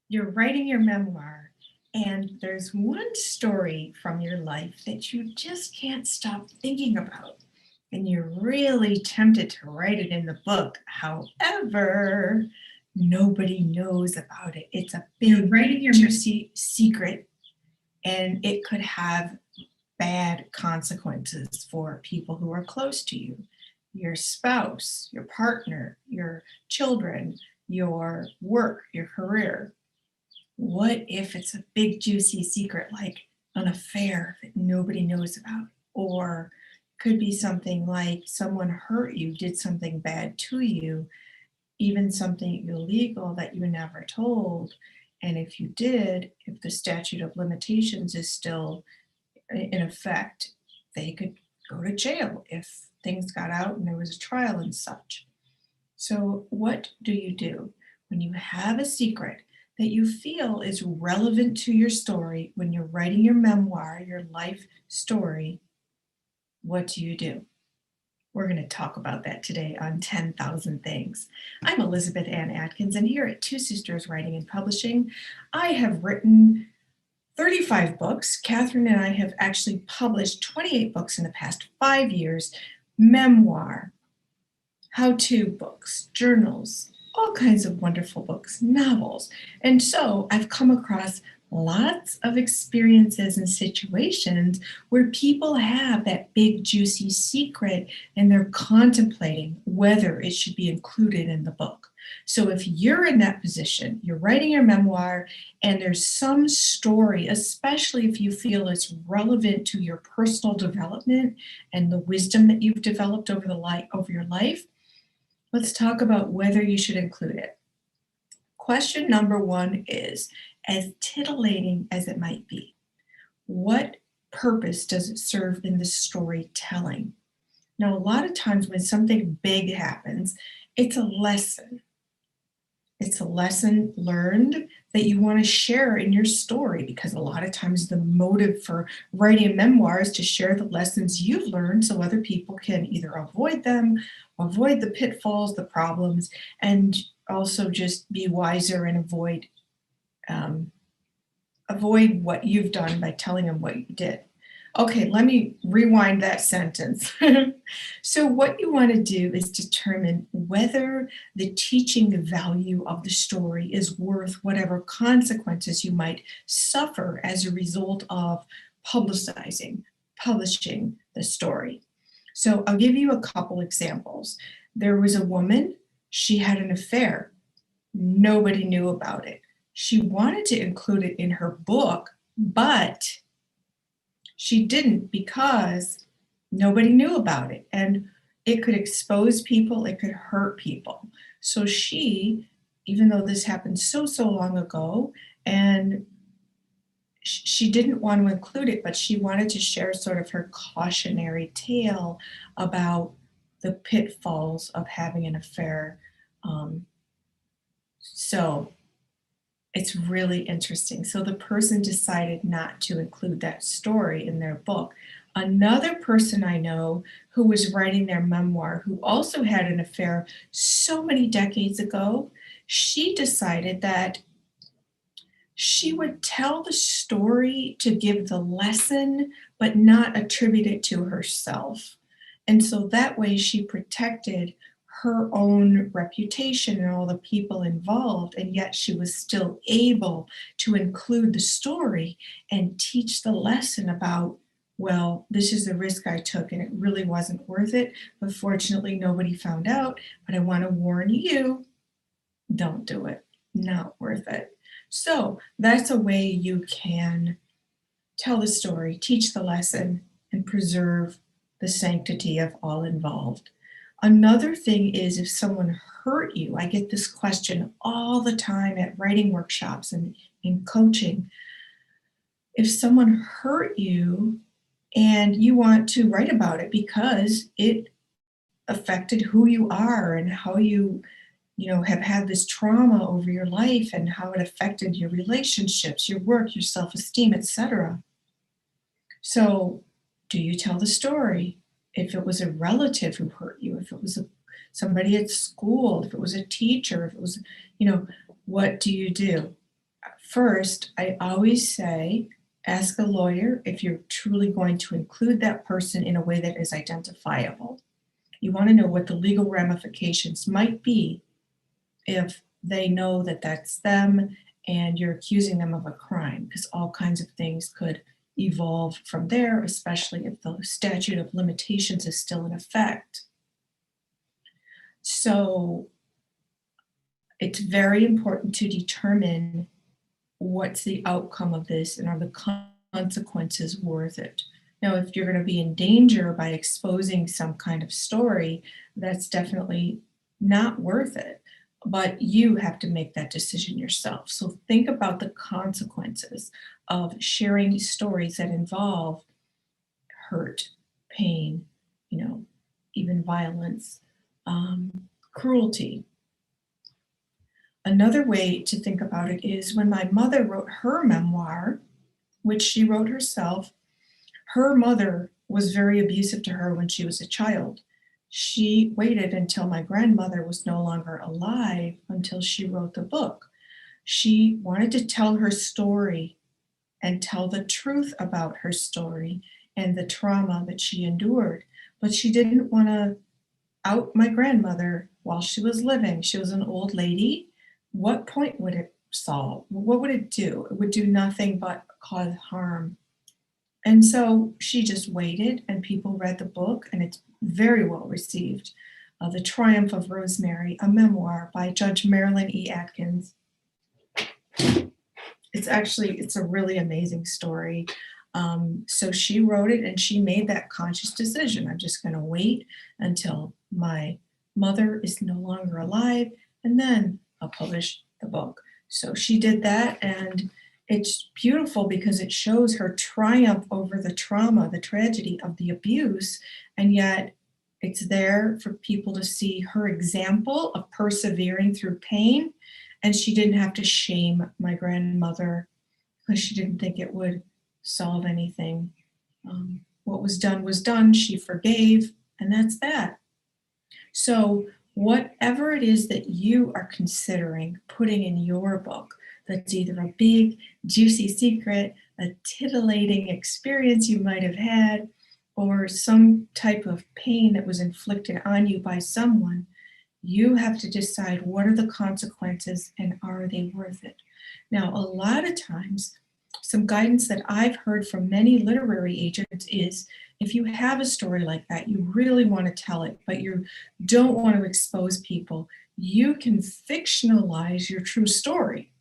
You're writing your memoir, and there's one story from your life that you just can't stop thinking about. And you're really tempted to write it in the book. However, nobody knows about it. It's a big, writing your juicy secret, and it could have bad consequences for people who are close to you, your spouse, your partner, your children, your work, your career. What if it's a big juicy secret like an affair that nobody knows about? Or could be something like someone hurt you, did something bad to you, even something illegal that you never told. And if you did, if the statute of limitations is still in effect, they could go to jail if things got out and there was a trial and such. So, what do you do when you have a secret that you feel is relevant to your story when you're writing your memoir, your life story? What do you do? We're going to talk about that today on 10,000 Things. I'm Elizabeth Ann Atkins, and here at Two Sisters Writing and Publishing, I have written 35 books. Catherine and I have actually published 28 books in the past 5 years, memoir, how-to books, journals, all kinds of wonderful books, novels. And so I've come across lots of experiences and situations where people have that big juicy secret and they're contemplating whether it should be included in the book. So if you're in that position, you're writing your memoir and there's some story, especially if you feel it's relevant to your personal development and the wisdom that you've developed over your life, let's talk about whether you should include it. Question number one is, as titillating as it might be, what purpose does it serve in the storytelling? Now, a lot of times when something big happens, it's a lesson. It's a lesson learned that you want to share in your story, because a lot of times the motive for writing a memoir is to share the lessons you've learned so other people can either avoid them, avoid the pitfalls, the problems, and also just be wiser and um, avoid what you've done by telling them what you did. Okay, let me rewind that sentence. So, what you want to do is determine whether the teaching value of the story is worth whatever consequences you might suffer as a result of publishing the story. So, I'll give you a couple examples. There was a woman, she had an affair. Nobody knew about it. She wanted to include it in her book, but she didn't because nobody knew about it. And it could expose people, it could hurt people. So she, even though this happened so long ago, and she didn't want to include it, but she wanted to share sort of her cautionary tale about the pitfalls of having an affair. Um, so it's really interesting. So the person decided not to include that story in their book. Another person I know who was writing their memoir, who also had an affair so many decades ago, she decided that she would tell the story to give the lesson, but not attribute it to herself. And so that way she protected her own reputation and all the people involved, and yet she was still able to include the story and teach the lesson about, well, this is the risk I took and it really wasn't worth it, but fortunately nobody found out, but I want to warn you, don't do it. Not worth it. So that's a way you can tell the story, teach the lesson, and preserve the sanctity of all involved. Another thing is if someone hurt you, I get this question all the time at writing workshops and in coaching. If someone hurt you and you want to write about it because it affected who you are and how you have had this trauma over your life and how it affected your relationships, your work, your self-esteem, etc. So, do you tell the story? If it was a relative who hurt you, if it was somebody at school, if it was a teacher, if it was, what do you do? First, I always say, ask a lawyer if you're truly going to include that person in a way that is identifiable. You want to know what the legal ramifications might be if they know that that's them and you're accusing them of a crime, because all kinds of things could evolve from there, especially if the statute of limitations is still in effect. So it's very important to determine what's the outcome of this and are the consequences worth it. Now, if you're going to be in danger by exposing some kind of story, that's definitely not worth it. But you have to make that decision yourself. So think about the consequences of sharing stories that involve hurt, pain, you know, even violence, cruelty. Another way to think about it is when my mother wrote her memoir, which she wrote herself, her mother was very abusive to her when she was a child. She waited until my grandmother was no longer alive until she wrote the book. She wanted to tell her story and tell the truth about her story and the trauma that she endured, but she didn't want to out my grandmother while she was living. She was an old lady. What point would it solve? What would it do? It would do nothing but cause harm. And so she just waited, and people read the book, and it's very well received. The Triumph of Rosemary, a memoir by Judge Marilyn E. Atkins. It's a really amazing story. So she wrote it, and she made that conscious decision. I'm just going to wait until my mother is no longer alive, and then I'll publish the book. So she did that, and it's beautiful because it shows her triumph over the trauma, the tragedy of the abuse, and yet it's there for people to see her example of persevering through pain. And she didn't have to shame my grandmother because she didn't think it would solve anything. What was done was done. She forgave, and that's that. So, whatever it is that you are considering putting in your book, that's either a big, juicy secret, a titillating experience you might have had, or some type of pain that was inflicted on you by someone, you have to decide what are the consequences and are they worth it. Now, a lot of times, some guidance that I've heard from many literary agents is if you have a story like that, you really want to tell it, but you don't want to expose people, you can fictionalize your true story.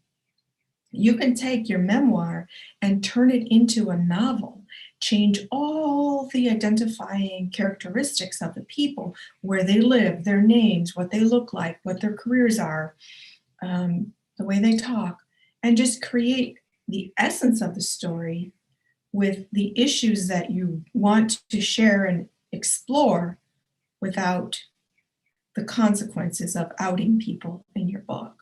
You can take your memoir and turn it into a novel, change all the identifying characteristics of the people, where they live, their names, what they look like, what their careers are, the way they talk, and just create the essence of the story with the issues that you want to share and explore without the consequences of outing people in your book.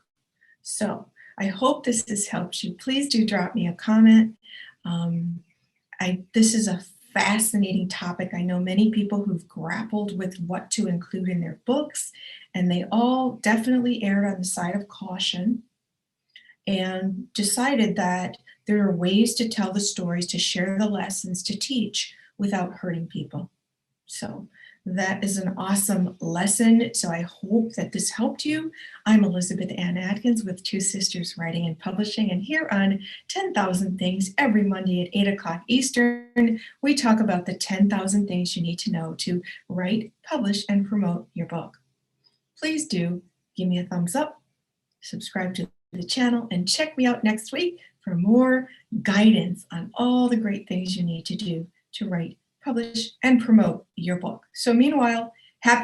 So I hope this has helped you. Please do drop me a comment. This is a fascinating topic. I know many people who've grappled with what to include in their books, and they all definitely erred on the side of caution and decided that there are ways to tell the stories, to share the lessons, to teach without hurting people. So that is an awesome lesson. So I hope that this helped you. I'm Elizabeth Ann Atkins with Two Sisters Writing and Publishing, and here on 10,000 Things every Monday at 8 o'clock Eastern, we talk about the 10,000 things you need to know to write, publish, and promote your book. Please do give me a thumbs up, subscribe to the channel, and check me out next week for more guidance on all the great things you need to do to write, publish, and promote your book. So meanwhile, happy